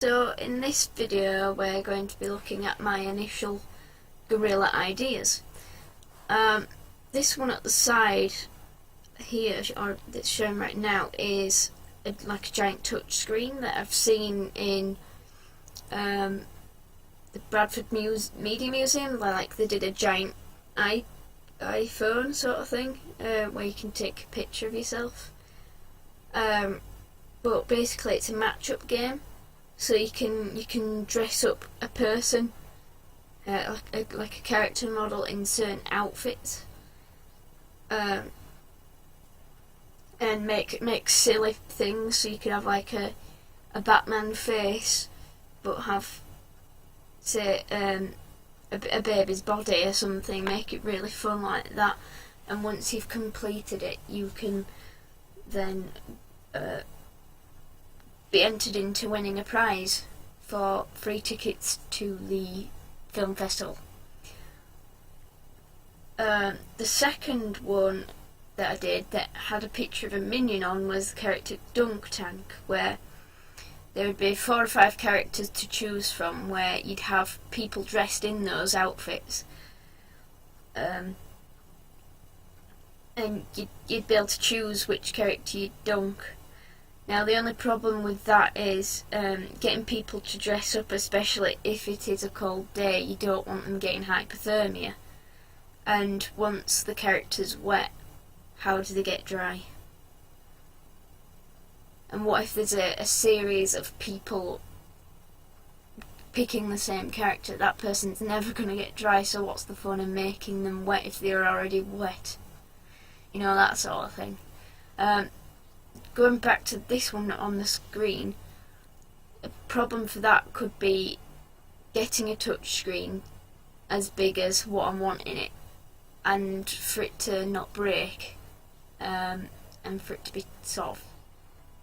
So in this video we're going to be looking at my initial Guerrilla ideas. This one at the side here, or that's shown right now, is like a giant touch screen that I've seen in the Bradford Media Museum, where like they did a giant iPhone sort of thing, where you can take a picture of yourself. But basically it's a match-up game, so you can dress up a person, like a character model in certain outfits, and make silly things. So you could have like a Batman face, but have, say, a baby's body or something. Make it really fun like that. And once you've completed it, you can then be entered into winning a prize for free tickets to the film festival. The second one that I did that had a picture of a minion on was the character Dunk Tank, where there would be 4 or 5 characters to choose from, where you'd have people dressed in those outfits, and you'd be able to choose which character you'd dunk. Now the only problem with that is getting people to dress up, especially if it is a cold day. You don't want them getting hypothermia, and once the character's wet, how do they get dry? And what if there's a series of people picking the same character? That person's never going to get dry, so what's the fun in making them wet if they're already wet? You know, that sort of thing. Going back to this one on the screen, a problem for that could be getting a touch screen as big as what I want in it, and for it to not break, and for it to be sort of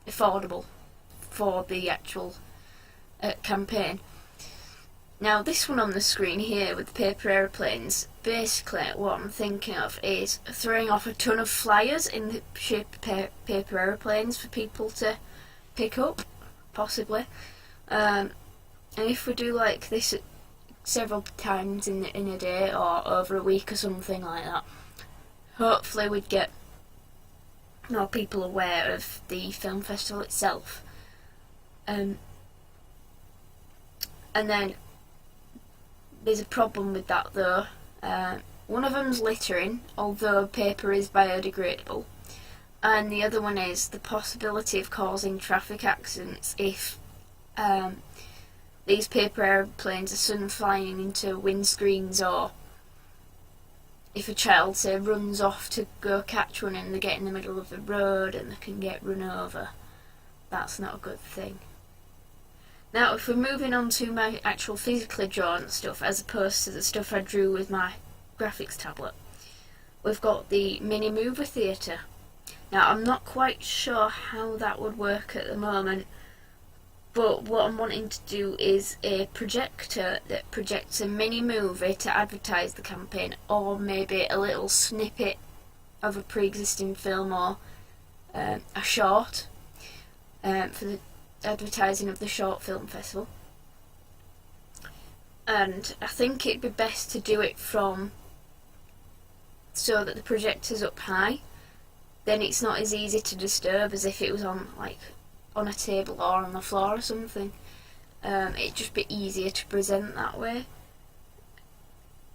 affordable for the actual campaign. Now this one on the screen here with the paper aeroplanes, basically what I'm thinking of is throwing off a ton of flyers in the shape of paper aeroplanes for people to pick up, possibly. And if we do like this several times in a day or over a week or something like that, hopefully we'd get more people aware of the film festival itself. And then there's a problem with that though. One of them's littering, although paper is biodegradable, and the other one is the possibility of causing traffic accidents if these paper aeroplanes are suddenly flying into windscreens, or if a child, say, runs off to go catch one and they get in the middle of the road and they can get run over. That's not a good thing. Now if we're moving on to my actual physically drawn stuff as opposed to the stuff I drew with my graphics tablet, we've got the mini movie theatre. Now I'm not quite sure how that would work at the moment, but what I'm wanting to do is a projector that projects a mini movie to advertise the campaign, or maybe a little snippet of a pre-existing film, or a short for the advertising of the short film festival. And I think it'd be best to do it from so that the projector's up high, then it's not as easy to disturb as if it was on a table or on the floor or something. It'd just be easier to present that way.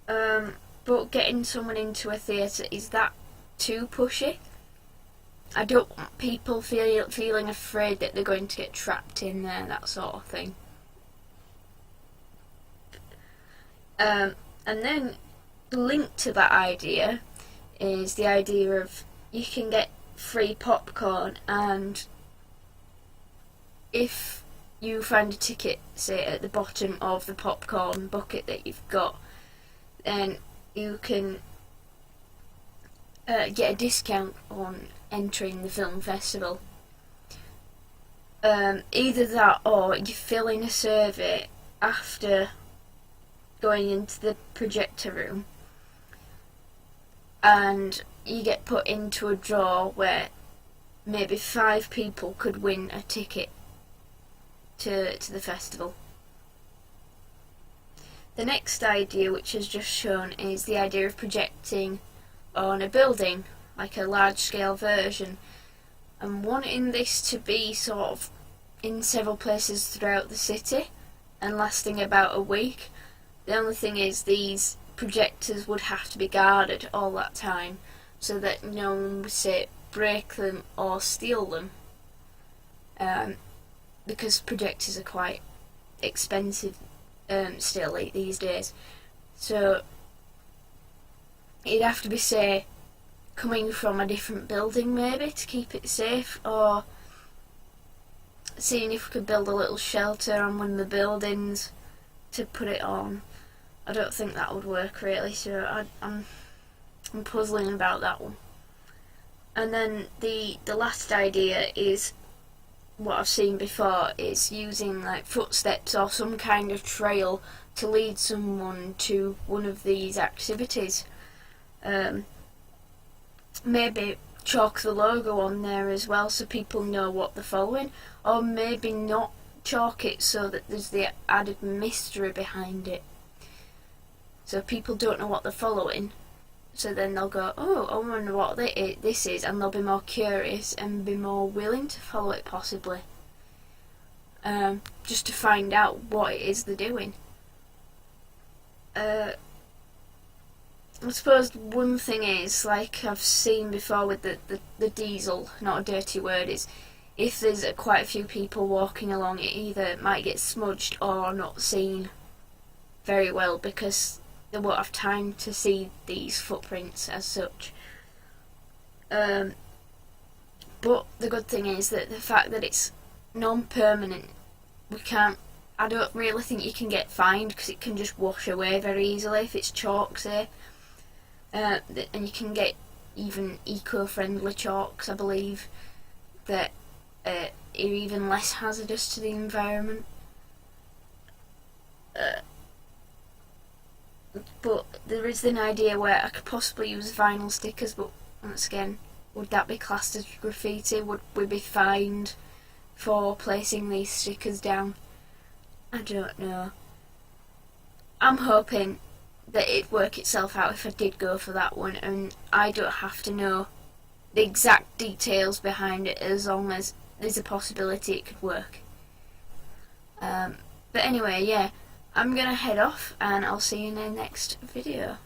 But getting someone into a theatre, is that too pushy? I don't want people feeling afraid that they're going to get trapped in there, that sort of thing. And then linked to that idea is the idea of you can get free popcorn, and if you find a ticket, say, at the bottom of the popcorn bucket that you've got, then you can get a discount on entering the film festival. Either that, or you fill in a survey after going into the projector room, and you get put into a draw where maybe 5 people could win a ticket to the festival. The next idea, which is just shown, is the idea of projecting on a building, like a large scale version, and wanting this to be sort of in several places throughout the city and lasting about a week. The only thing is, these projectors would have to be guarded all that time so that no one would, say, break them or steal them, because projectors are quite expensive still these days. So it'd have to be, say, coming from a different building maybe to keep it safe, or seeing if we could build a little shelter on one of the buildings to put it on. I don't think that would work really, so I'm puzzling about that one. And then the last idea is what I've seen before, is using like footsteps or some kind of trail to lead someone to one of these activities. Maybe chalk the logo on there as well so people know what they're following, or maybe not chalk it so that there's the added mystery behind it, so people don't know what they're following, so then they'll go, oh, I wonder what this is, and they'll be more curious and be more willing to follow it possibly, just to find out what it is they're doing. I suppose one thing is, like I've seen before with the diesel, not a dirty word, is if there's quite a few people walking along, it either might get smudged or not seen very well because they won't have time to see these footprints as such. But the good thing is that the fact that it's non-permanent, I don't really think you can get fined because it can just wash away very easily if it's chalk, say. And you can get even eco-friendly chalks, I believe, that are even less hazardous to the environment. But there is an idea where I could possibly use vinyl stickers, but once again, would that be classed as graffiti? Would we be fined for placing these stickers down? I don't know. I'm hoping that it'd work itself out if I did go for that one, and I don't have to know the exact details behind it as long as there's a possibility it could work. But anyway, yeah, I'm gonna head off and I'll see you in the next video.